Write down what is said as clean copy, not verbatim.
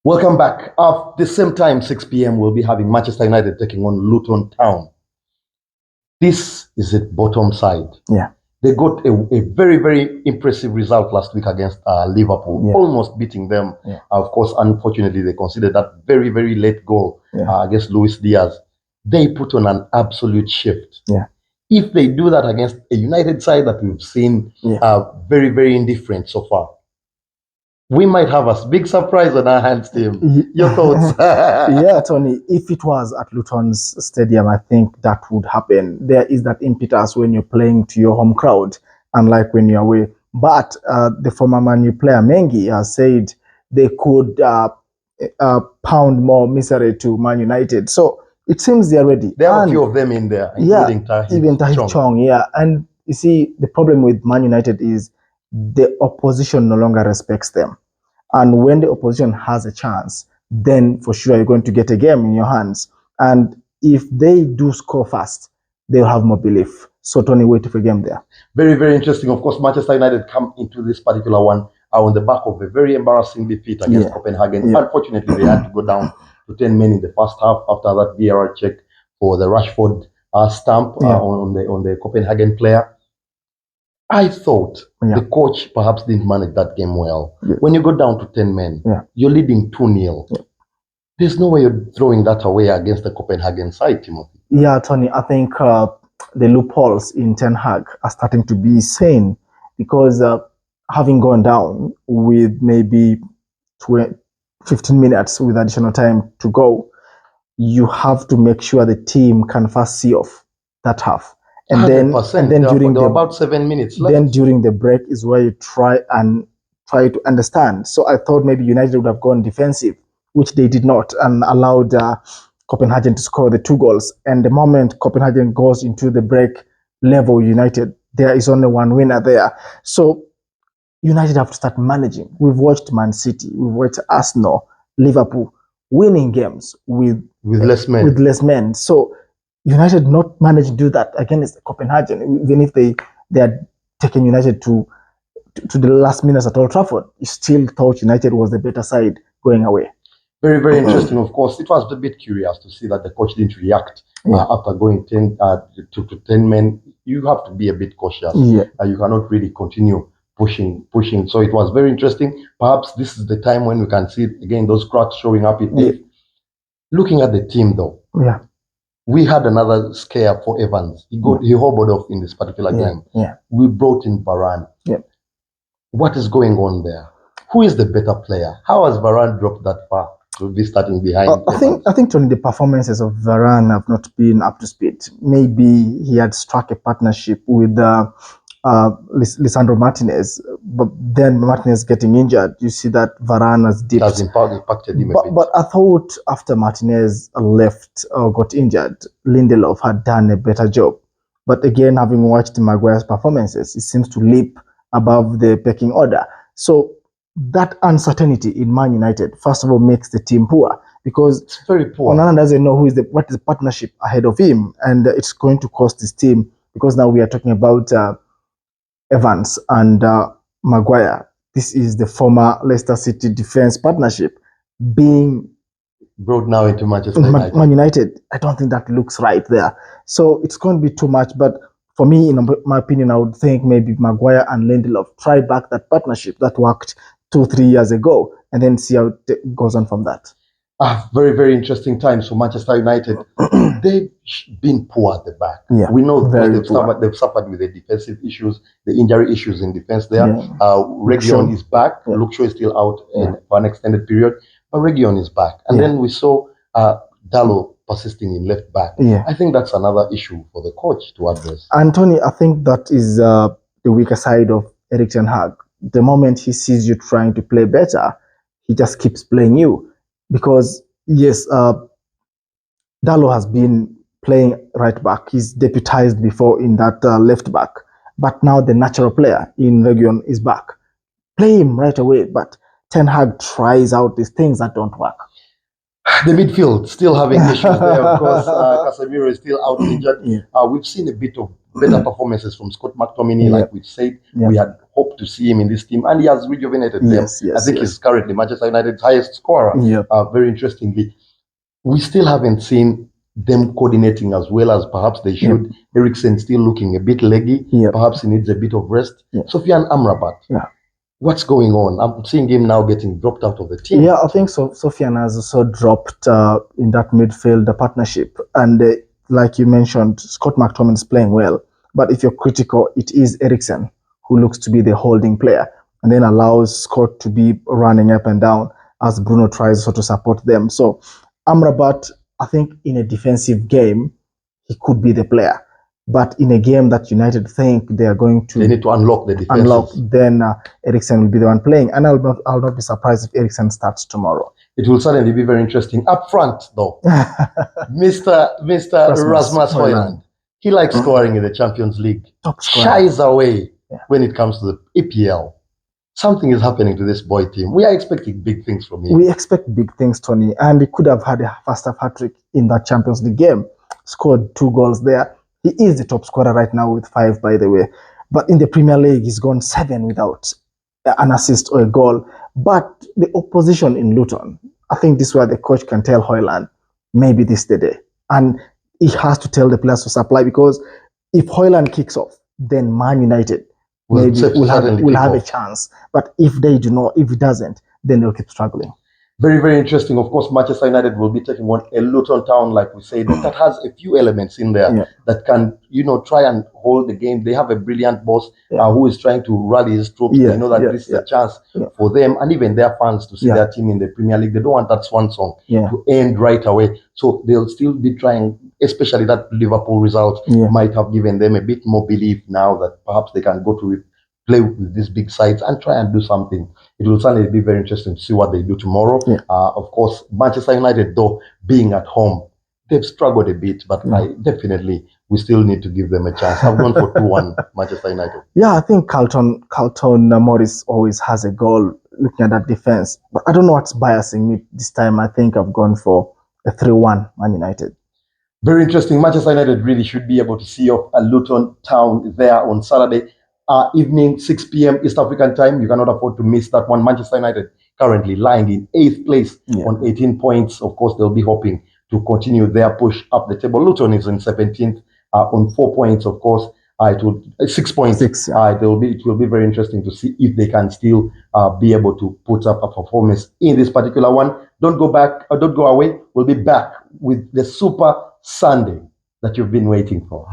Welcome back. At the same time, 6 p.m., we'll be having Manchester United taking on Luton Town. This is the bottom side. Yeah. They got a very, very impressive result last week against Liverpool, almost beating them. Yeah. Of course, unfortunately, they considered that very, very late goal against Luis Diaz. They put on an absolute shift. Yeah. If they do that against a United side that we've seen very, very indifferent so far, we might have a big surprise on our hands, Tim. Your thoughts? Yeah, Tony, if it was at Luton's stadium, I think that would happen. There is that impetus when you're playing to your home crowd, unlike when you're away. But the former Man U player, Mengi, has said they could pound more misery to Man United. So it seems they're ready. There are a few of them in there, including Tahith Chong. Yeah, and you see, the problem with Man United is the opposition no longer respects them. And when the opposition has a chance, then for sure you're going to get a game in your hands. And if they do score fast, they'll have more belief. So Tony, wait for a game there. Very, very interesting. Of course, Manchester United come into this particular one on the back of a very embarrassing defeat against Copenhagen. Unfortunately, they had to go down to 10 men in the first half after that VAR check for the Rashford stamp on the Copenhagen player. I thought the coach perhaps didn't manage that game well. When you go down to 10 men, you're leading 2-0. There's no way you're throwing that away against the Copenhagen side, Timothy. Yeah, Tony, I think the loopholes in Ten Hag are starting to be seen because having gone down with maybe 15 minutes with additional time to go, you have to make sure the team can first see off that half. And then during about 7 minutes left. Then during the break is where you try to understand. So I thought maybe United would have gone defensive, which they did not, and allowed Copenhagen to score the 2 goals. And the moment Copenhagen goes into the break level United, there is only one winner there. So United have to start managing. We've watched Man City, we've watched Arsenal, Liverpool winning games with less men. So United not managed to do that against Copenhagen, even if they had taken United to the last minutes at Old Trafford. You still thought United was the better side going away. Very, very interesting. Of course, it was a bit curious to see that the coach didn't react after going 10 to 10 men. You have to be a bit cautious. You cannot really continue pushing. So it was very interesting. Perhaps this is the time when we can see again those cracks showing up in it. Looking at the team, though. We had another scare for Evans. He hobbled off in this particular game. We brought in Varane. What is going on there? Who is the better player? How has Varane dropped that far to be starting behind? I think Tony, the performances of Varane have not been up to speed. Maybe he had struck a partnership with Lisandro Martinez, but then Martinez getting injured, you see that Varane has dipped. Has impacted him a bit. But I thought after Martinez left or got injured, Lindelof had done a better job. But again, having watched Maguire's performances, it seems to leap above the pecking order. So that uncertainty in Man United, first of all, makes the team poor because it's very poor. Onana doesn't know what is the partnership ahead of him, and it's going to cost his team because now we are talking about Evans and Maguire. This is the former Leicester City defense partnership being brought now into Manchester United. Man United. I don't think that looks right there. So it's going to be too much. But for me, in my opinion, I would think maybe Maguire and Lindelof try back that partnership that worked 2-3 years ago and then see how it goes on from that. Very, very interesting times for Manchester United. They've been poor at the back. We know they've suffered with the defensive issues, the injury issues in defense there. Region is back. Luke Shaw is still out for an extended period, but Region is back. And then we saw Dalot persisting in left back. I think that's another issue for the coach to address. And Tony, I think that is the weaker side of Erik ten Hag. The moment he sees you trying to play better, he just keeps playing you. Because, yes, Dalot has been playing right back. He's deputized before in that left back. But now the natural player in Region is back. Play him right away. But Ten Hag tries out these things that don't work. The midfield still having issues there. Of course, Casemiro is still out injured. We've seen a bit of better performances from Scott McTominay, like we said. We had hoped to see him in this team, and he has rejuvenated them. I think he's currently Manchester United's highest scorer. Very interestingly, we still haven't seen them coordinating as well as perhaps they should. Eriksen still looking a bit leggy. Perhaps he needs a bit of rest. Sofiane Amrabat. What's going on? I'm seeing him now getting dropped out of the team. Yeah, I think so. Sofiane has also dropped in that midfield partnership. And like you mentioned, Scott McTominay is playing well. But if you're critical, it is Eriksen who looks to be the holding player and then allows Scott to be running up and down as Bruno tries to support them. So Amrabat, I think in a defensive game, he could be the player. But in a game that United think they are going to... They need to unlock the defenses. Then Eriksen will be the one playing. And I'll not be surprised if Eriksen starts tomorrow. It will certainly be very interesting. Up front, though, Mr. Rasmus Højlund, he likes scoring in the Champions League. Shies away when it comes to the EPL. Something is happening to this boy team. We are expecting big things from him. We expect big things, Tony. And he could have had a first half hat-trick in that Champions League game. Scored 2 goals there. He is the top scorer right now with 5, by the way. But in the Premier League, he's gone 7 without an assist or a goal. But the opposition in Luton, I think this is where the coach can tell Højlund, maybe this is the day. And he has to tell the players to supply, because if Højlund kicks off, then Man United maybe will have a chance. But if they do not, if he doesn't, then they'll keep struggling. Very, very interesting. Of course, Manchester United will be taking on a Luton Town, like we said, that has a few elements in there that can, try and hold the game. They have a brilliant boss who is trying to rally his troops. They know that this is a chance for them and even their fans to see their team in the Premier League. They don't want that swan song to end right away. So they'll still be trying, especially that Liverpool result might have given them a bit more belief now that perhaps they can go to play with these big sides and try and do something. It will certainly be very interesting to see what they do tomorrow. Of course, Manchester United, though, being at home, they've struggled a bit, but we still need to give them a chance. I've gone for 2-1 Manchester United. Yeah, I think Carlton Morris always has a goal looking at that defense. But I don't know what's biasing me this time. I think I've gone for a 3-1 Man United. Very interesting. Manchester United really should be able to see off a Luton Town there on Saturday. Evening, 6 p.m. East African time. You cannot afford to miss that one. Manchester United currently lying in 8th place on 18 points. Of course, they'll be hoping to continue their push up the table. Luton is in 17th on 4 points, of course. It will 6 points. It will be very interesting to see if they can still be able to put up a performance in this particular one. Don't go away. We'll be back with the Super Sunday that you've been waiting for.